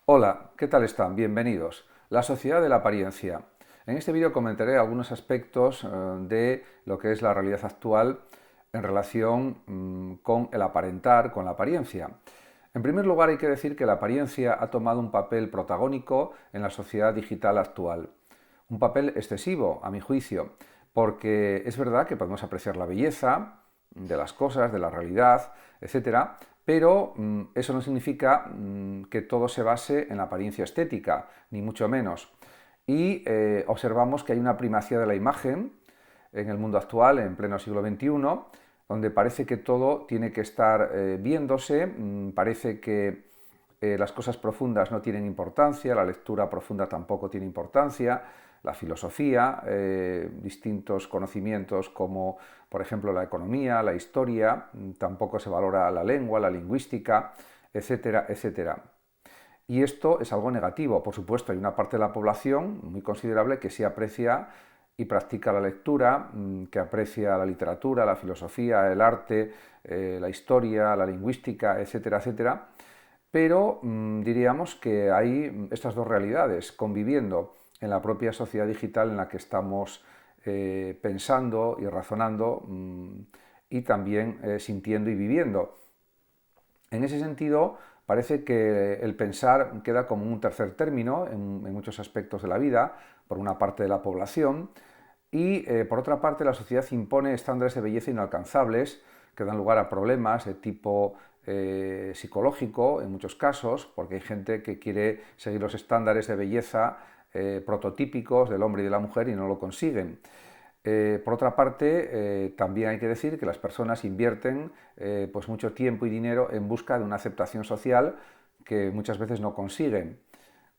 Hola, ¿qué tal están? Bienvenidos. La sociedad de la apariencia. En este vídeo comentaré algunos aspectos de lo que es la realidad actual en relación con el aparentar, con la apariencia. En primer lugar, hay que decir que la apariencia ha tomado un papel protagónico en la sociedad digital actual. Un papel excesivo, a mi juicio, porque es verdad que podemos apreciar la belleza de las cosas, de la realidad, etcétera, pero eso no significa que todo se base en la apariencia estética, ni mucho menos. Y observamos que hay una primacía de la imagen en el mundo actual, en pleno siglo XXI, donde parece que todo tiene que estar viéndose, parece que las cosas profundas no tienen importancia, la lectura profunda tampoco tiene importancia, la filosofía, distintos conocimientos como por ejemplo la economía, la historia, tampoco se valora la lengua, la lingüística, etcétera, etcétera. Y esto es algo negativo. Por supuesto, hay una parte de la población muy considerable que sí aprecia y practica la lectura, que aprecia la literatura, la filosofía, el arte, la historia, la lingüística, etcétera, etcétera. Pero diríamos que hay estas dos realidades conviviendo en la propia sociedad digital en la que estamos pensando y razonando y también sintiendo y viviendo. En ese sentido, parece que el pensar queda como un tercer término en muchos aspectos de la vida, por una parte de la población, y por otra parte la sociedad impone estándares de belleza inalcanzables que dan lugar a problemas de tipo psicológico en muchos casos, porque hay gente que quiere seguir los estándares de belleza prototípicos del hombre y de la mujer y no lo consiguen. Por otra parte, también hay que decir que las personas invierten pues mucho tiempo y dinero en busca de una aceptación social que muchas veces no consiguen,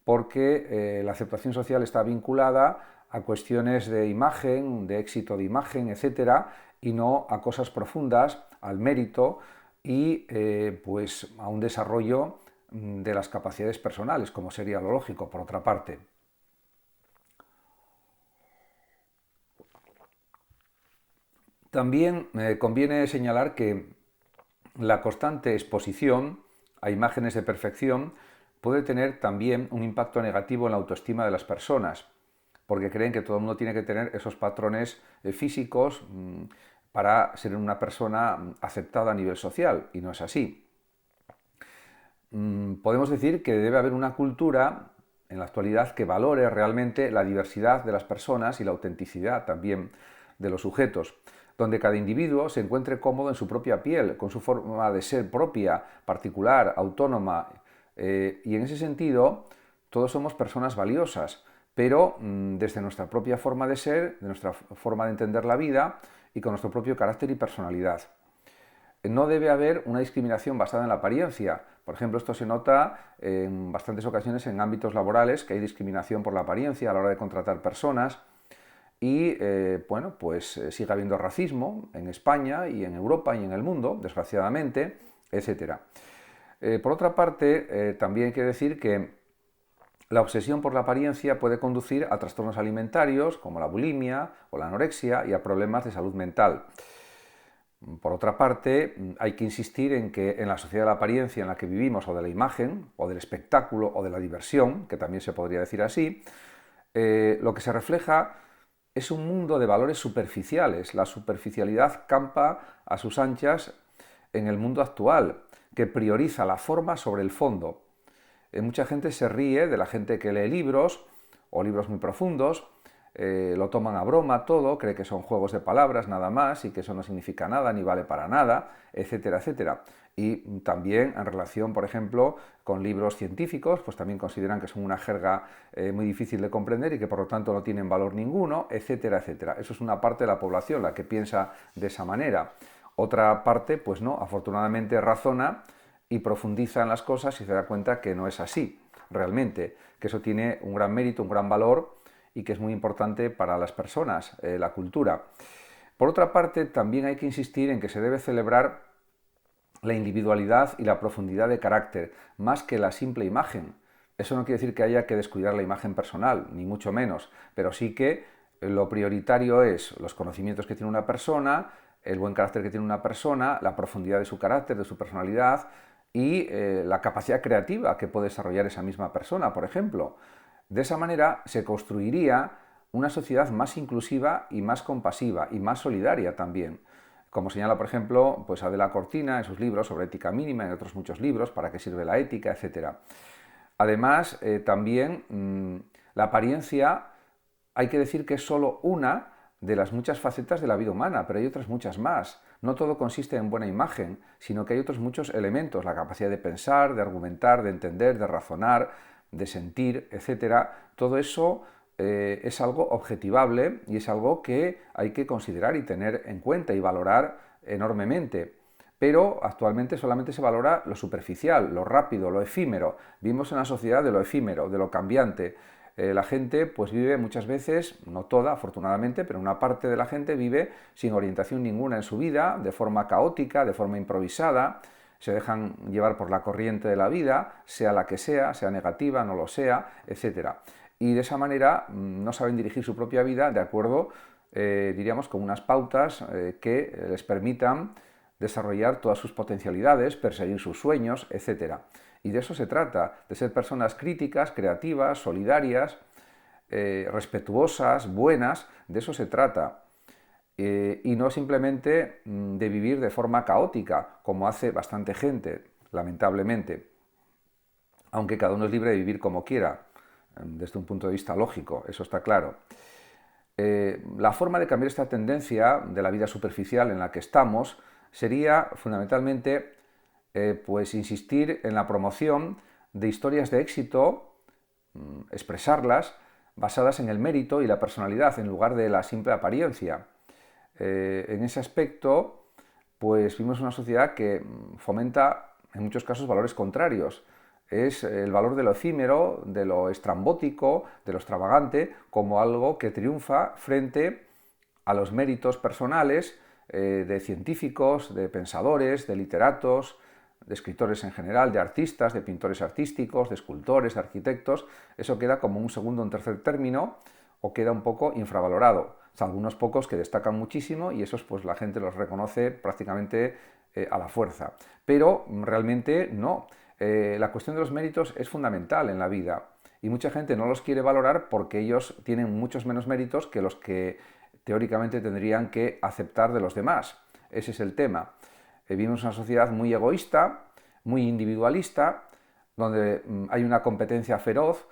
porque la aceptación social está vinculada a cuestiones de imagen, de éxito de imagen, etcétera, y no a cosas profundas, al mérito y pues a un desarrollo de las capacidades personales, como sería lo lógico, por otra parte. También conviene señalar que la constante exposición a imágenes de perfección puede tener también un impacto negativo en la autoestima de las personas, porque creen que todo el mundo tiene que tener esos patrones físicos para ser una persona aceptada a nivel social, y no es así. Podemos decir que debe haber una cultura en la actualidad que valore realmente la diversidad de las personas y la autenticidad también de los sujetos, donde cada individuo se encuentre cómodo en su propia piel, con su forma de ser propia, particular, autónoma, y en ese sentido todos somos personas valiosas, pero desde nuestra propia forma de ser, de nuestra forma de entender la vida y con nuestro propio carácter y personalidad. No debe haber una discriminación basada en la apariencia. Por ejemplo, esto se nota en bastantes ocasiones en ámbitos laborales, que hay discriminación por la apariencia a la hora de contratar personas y, bueno, pues sigue habiendo racismo en España y en Europa y en el mundo, desgraciadamente, etcétera. Por otra parte, también hay que decir que la obsesión por la apariencia puede conducir a trastornos alimentarios como la bulimia o la anorexia y a problemas de salud mental. Por otra parte, hay que insistir en que en la sociedad de la apariencia en la que vivimos, o de la imagen, o del espectáculo, o de la diversión, que también se podría decir así, lo que se refleja es un mundo de valores superficiales. La superficialidad campa a sus anchas en el mundo actual, que prioriza la forma sobre el fondo. Mucha gente se ríe de la gente que lee libros, o libros muy profundos, lo toman a broma todo, cree que son juegos de palabras nada más y que eso no significa nada ni vale para nada, etcétera, etcétera. Y también en relación, por ejemplo, con libros científicos, pues también consideran que son una jerga muy difícil de comprender y que por lo tanto no tienen valor ninguno, etcétera, etcétera. Eso es una parte de la población la que piensa de esa manera. Otra parte, pues no, afortunadamente razona y profundiza en las cosas y se da cuenta que no es así, realmente, que eso tiene un gran mérito, un gran valor y que es muy importante para las personas, la cultura. Por otra parte, también hay que insistir en que se debe celebrar la individualidad y la profundidad de carácter, más que la simple imagen. Eso no quiere decir que haya que descuidar la imagen personal, ni mucho menos, pero sí que lo prioritario es los conocimientos que tiene una persona, el buen carácter que tiene una persona, la profundidad de su carácter, de su personalidad, y la capacidad creativa que puede desarrollar esa misma persona, por ejemplo. De esa manera se construiría una sociedad más inclusiva y más compasiva y más solidaria también. Como señala, por ejemplo, pues Adela Cortina en sus libros sobre ética mínima, en otros muchos libros, para qué sirve la ética, etc. Además, también la apariencia, hay que decir que es solo una de las muchas facetas de la vida humana, pero hay otras muchas más. No todo consiste en buena imagen, sino que hay otros muchos elementos, la capacidad de pensar, de argumentar, de entender, de razonar, de sentir, etc. Todo eso es algo objetivable y es algo que hay que considerar y tener en cuenta y valorar enormemente. Pero actualmente solamente se valora lo superficial, lo rápido, lo efímero. Vivimos en una sociedad de lo efímero, de lo cambiante. La gente pues vive muchas veces, no toda afortunadamente, pero una parte de la gente vive sin orientación ninguna en su vida, de forma caótica, de forma improvisada, se dejan llevar por la corriente de la vida, sea la que sea negativa, no lo sea, etc. Y de esa manera no saben dirigir su propia vida de acuerdo, diríamos, con unas pautas que les permitan desarrollar todas sus potencialidades, perseguir sus sueños, etc. Y de eso se trata, de ser personas críticas, creativas, solidarias, respetuosas, buenas, de eso se trata. Y no simplemente de vivir de forma caótica, como hace bastante gente, lamentablemente. Aunque cada uno es libre de vivir como quiera, desde un punto de vista lógico, eso está claro. La forma de cambiar esta tendencia de la vida superficial en la que estamos sería fundamentalmente pues insistir en la promoción de historias de éxito, expresarlas basadas en el mérito y la personalidad en lugar de la simple apariencia. En ese aspecto, pues vivimos una sociedad que fomenta en muchos casos valores contrarios. Es el valor de lo efímero, de lo estrambótico, de lo extravagante, como algo que triunfa frente a los méritos personales de científicos, de pensadores, de literatos, de escritores en general, de artistas, de pintores artísticos, de escultores, de arquitectos. Eso queda como un segundo o un tercer término o queda un poco infravalorado. Salvo unos pocos que destacan muchísimo y esos pues la gente los reconoce prácticamente a la fuerza. Pero realmente no. La cuestión de los méritos es fundamental en la vida y mucha gente no los quiere valorar porque ellos tienen muchos menos méritos que los que teóricamente tendrían que aceptar de los demás. Ese es el tema. Vivimos en una sociedad muy egoísta, muy individualista, donde hay una competencia feroz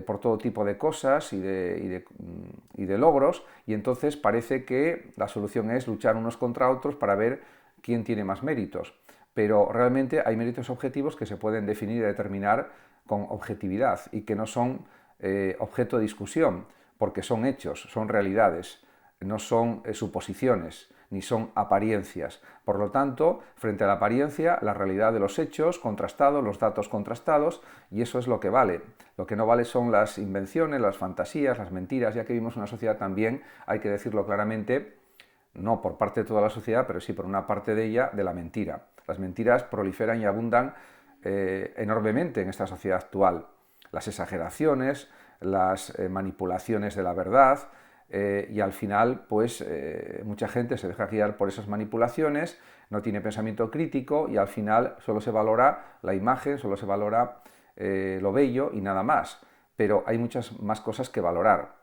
por todo tipo de cosas y de logros, y entonces parece que la solución es luchar unos contra otros para ver quién tiene más méritos. Pero realmente hay méritos objetivos que se pueden definir y determinar con objetividad y que no son objeto de discusión, porque son hechos, son realidades, no son suposiciones, ni son apariencias. Por lo tanto, frente a la apariencia, la realidad de los hechos contrastados, los datos contrastados, y eso es lo que vale. Lo que no vale son las invenciones, las fantasías, las mentiras, ya que vivimos una sociedad también, hay que decirlo claramente, no por parte de toda la sociedad, pero sí por una parte de ella, de la mentira. Las mentiras proliferan y abundan enormemente en esta sociedad actual. Las exageraciones, las manipulaciones de la verdad, y al final pues mucha gente se deja guiar por esas manipulaciones, no tiene pensamiento crítico y al final solo se valora la imagen, solo se valora lo bello y nada más, pero hay muchas más cosas que valorar.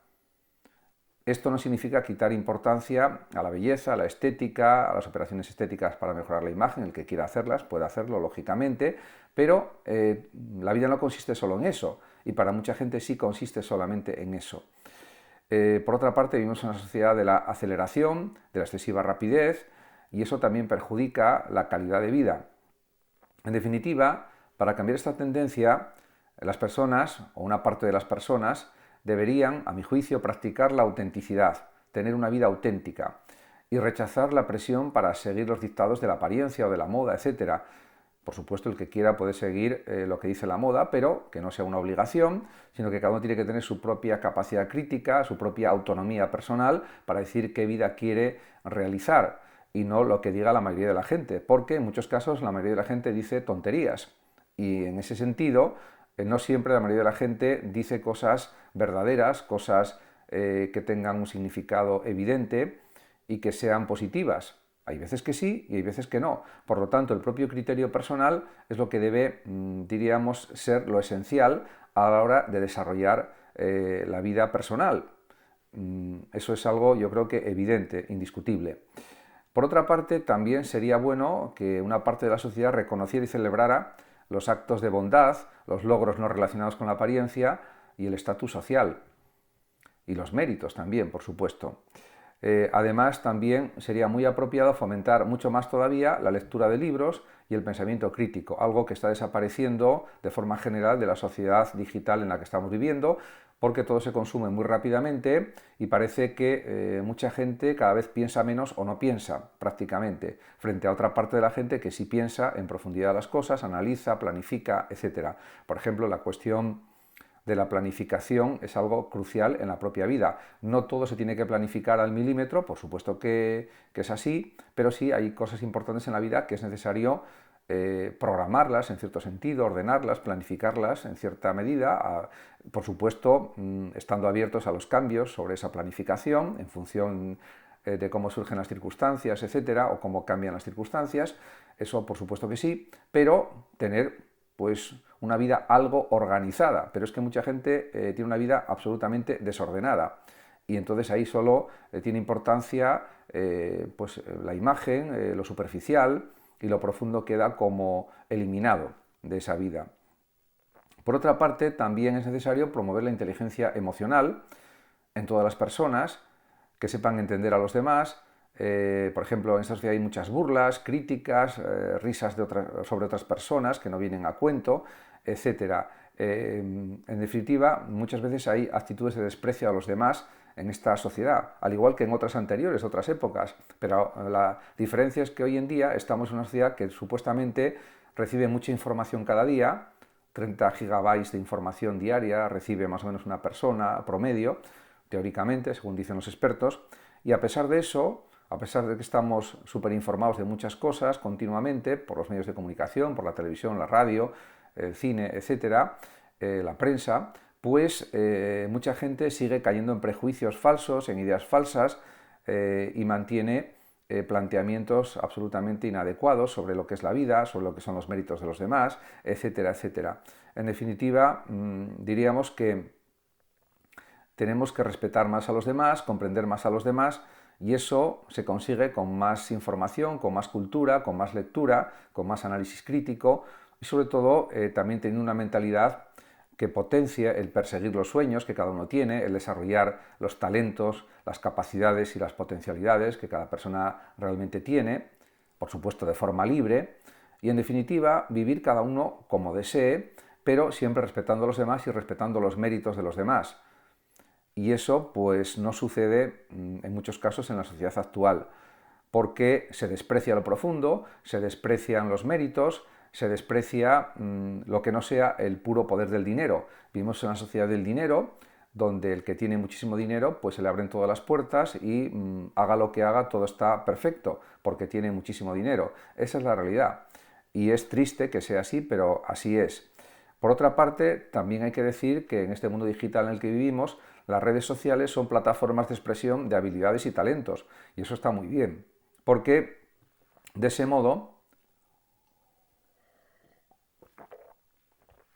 Esto no significa quitar importancia a la belleza, a la estética, a las operaciones estéticas para mejorar la imagen. El que quiera hacerlas puede hacerlo, lógicamente, pero la vida no consiste solo en eso y para mucha gente sí consiste solamente en eso. Por otra parte, vivimos en una sociedad de la aceleración, de la excesiva rapidez, y eso también perjudica la calidad de vida. En definitiva, para cambiar esta tendencia, las personas, o una parte de las personas, deberían, a mi juicio, practicar la autenticidad, tener una vida auténtica, y rechazar la presión para seguir los dictados de la apariencia o de la moda, etc. Por supuesto, el que quiera puede seguir lo que dice la moda, pero que no sea una obligación, sino que cada uno tiene que tener su propia capacidad crítica, su propia autonomía personal para decir qué vida quiere realizar y no lo que diga la mayoría de la gente, porque en muchos casos la mayoría de la gente dice tonterías y en ese sentido no siempre la mayoría de la gente dice cosas verdaderas, cosas que tengan un significado evidente y que sean positivas. Hay veces que sí y hay veces que no. Por lo tanto, el propio criterio personal es lo que debe, diríamos, ser lo esencial a la hora de desarrollar la vida personal. Eso es algo, yo creo que evidente, indiscutible. Por otra parte, también sería bueno que una parte de la sociedad reconociera y celebrara los actos de bondad, los logros no relacionados con la apariencia y el estatus social. Y los méritos también, por supuesto. Además, también sería muy apropiado fomentar mucho más todavía la lectura de libros y el pensamiento crítico, algo que está desapareciendo de forma general de la sociedad digital en la que estamos viviendo, porque todo se consume muy rápidamente y parece que mucha gente cada vez piensa menos o no piensa prácticamente, frente a otra parte de la gente que sí piensa en profundidad las cosas, analiza, planifica, etc. Por ejemplo, la cuestión de la planificación es algo crucial en la propia vida. No todo se tiene que planificar al milímetro, por supuesto que es así, pero sí hay cosas importantes en la vida que es necesario programarlas en cierto sentido, ordenarlas, planificarlas en cierta medida, por supuesto estando abiertos a los cambios sobre esa planificación en función de cómo surgen las circunstancias, etcétera, o cómo cambian las circunstancias, eso por supuesto que sí, pero tener pues una vida algo organizada, pero es que mucha gente tiene una vida absolutamente desordenada y entonces ahí solo tiene importancia pues la imagen, lo superficial, y lo profundo queda como eliminado de esa vida. Por otra parte, también es necesario promover la inteligencia emocional en todas las personas, que sepan entender a los demás. Por ejemplo, en esta sociedad hay muchas burlas, críticas, risas sobre otras personas que no vienen a cuento, etc. En definitiva, muchas veces hay actitudes de desprecio a los demás en esta sociedad, al igual que en otras anteriores, otras épocas. Pero la diferencia es que hoy en día estamos en una sociedad que supuestamente recibe mucha información cada día, 30 gigabytes de información diaria recibe más o menos una persona promedio, teóricamente, según dicen los expertos, y a pesar de eso, a pesar de que estamos súper informados de muchas cosas continuamente, por los medios de comunicación, por la televisión, la radio, el cine, etcétera, la prensa, pues mucha gente sigue cayendo en prejuicios falsos, en ideas falsas y mantiene planteamientos absolutamente inadecuados sobre lo que es la vida, sobre lo que son los méritos de los demás, etcétera, etcétera. En definitiva, diríamos que tenemos que respetar más a los demás, comprender más a los demás, y eso se consigue con más información, con más cultura, con más lectura, con más análisis crítico y sobre todo también teniendo una mentalidad que potencie el perseguir los sueños que cada uno tiene, el desarrollar los talentos, las capacidades y las potencialidades que cada persona realmente tiene, por supuesto de forma libre, y en definitiva vivir cada uno como desee, pero siempre respetando a los demás y respetando los méritos de los demás. Y eso pues no sucede en muchos casos en la sociedad actual, porque se desprecia lo profundo, se desprecian los méritos, se desprecia lo que no sea el puro poder del dinero. Vivimos en una sociedad del dinero, donde el que tiene muchísimo dinero, pues se le abren todas las puertas y haga lo que haga, todo está perfecto, porque tiene muchísimo dinero. Esa es la realidad. Y es triste que sea así, pero así es. Por otra parte, también hay que decir que en este mundo digital en el que vivimos, las redes sociales son plataformas de expresión de habilidades y talentos. Y eso está muy bien, porque de ese modo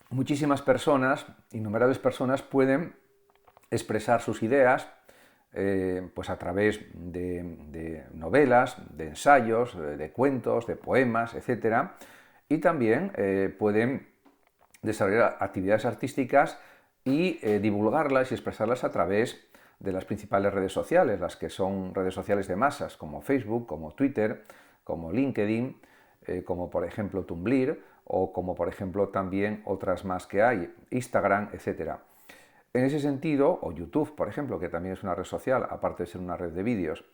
muchísimas personas, innumerables personas, pueden expresar sus ideas pues a través de novelas, de ensayos, de cuentos, de poemas, etc. Y también pueden desarrollar actividades artísticas y divulgarlas y expresarlas a través de las principales redes sociales, las que son redes sociales de masas, como Facebook, como Twitter, como LinkedIn, como por ejemplo Tumblr, o como por ejemplo también otras más que hay, Instagram, etc. En ese sentido, o YouTube, por ejemplo, que también es una red social, aparte de ser una red de vídeos,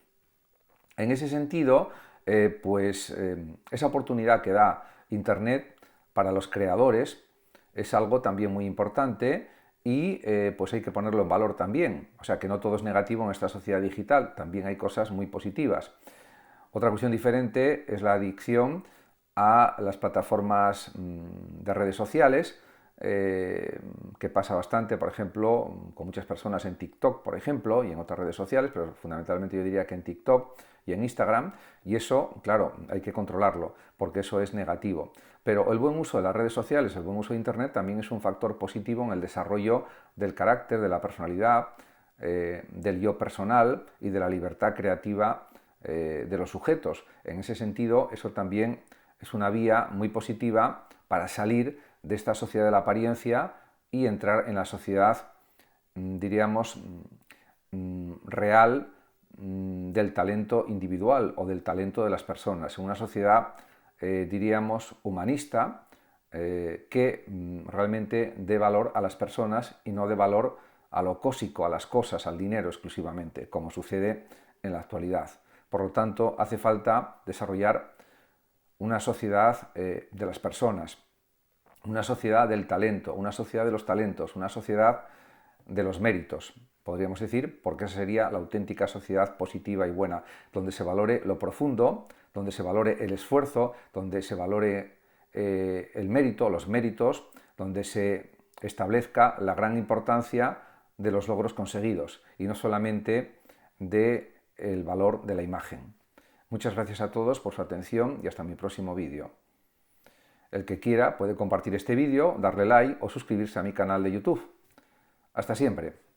en ese sentido, esa oportunidad que da Internet para los creadores es algo también muy importante y pues hay que ponerlo en valor también. O sea que no todo es negativo en esta sociedad digital, también hay cosas muy positivas. Otra cuestión diferente es la adicción a las plataformas de redes sociales, que pasa bastante, por ejemplo, con muchas personas en TikTok, por ejemplo, y en otras redes sociales, pero fundamentalmente yo diría que en TikTok y en Instagram, y eso, claro, hay que controlarlo, porque eso es negativo. Pero el buen uso de las redes sociales, el buen uso de Internet también es un factor positivo en el desarrollo del carácter, de la personalidad, del yo personal y de la libertad creativa de los sujetos. En ese sentido, eso también es una vía muy positiva para salir de esta sociedad de la apariencia y entrar en la sociedad, diríamos, real del talento individual o del talento de las personas, en una sociedad, diríamos, humanista, que realmente dé valor a las personas y no dé valor a lo cósico, a las cosas, al dinero exclusivamente, como sucede en la actualidad. Por lo tanto, hace falta desarrollar una sociedad de las personas, una sociedad del talento, una sociedad de los talentos, una sociedad de los méritos, podríamos decir, porque esa sería la auténtica sociedad positiva y buena, donde se valore lo profundo, donde se valore el esfuerzo, donde se valore el mérito, los méritos, donde se establezca la gran importancia de los logros conseguidos y no solamente del valor de la imagen. Muchas gracias a todos por su atención y hasta mi próximo vídeo. El que quiera puede compartir este vídeo, darle like o suscribirse a mi canal de YouTube. Hasta siempre.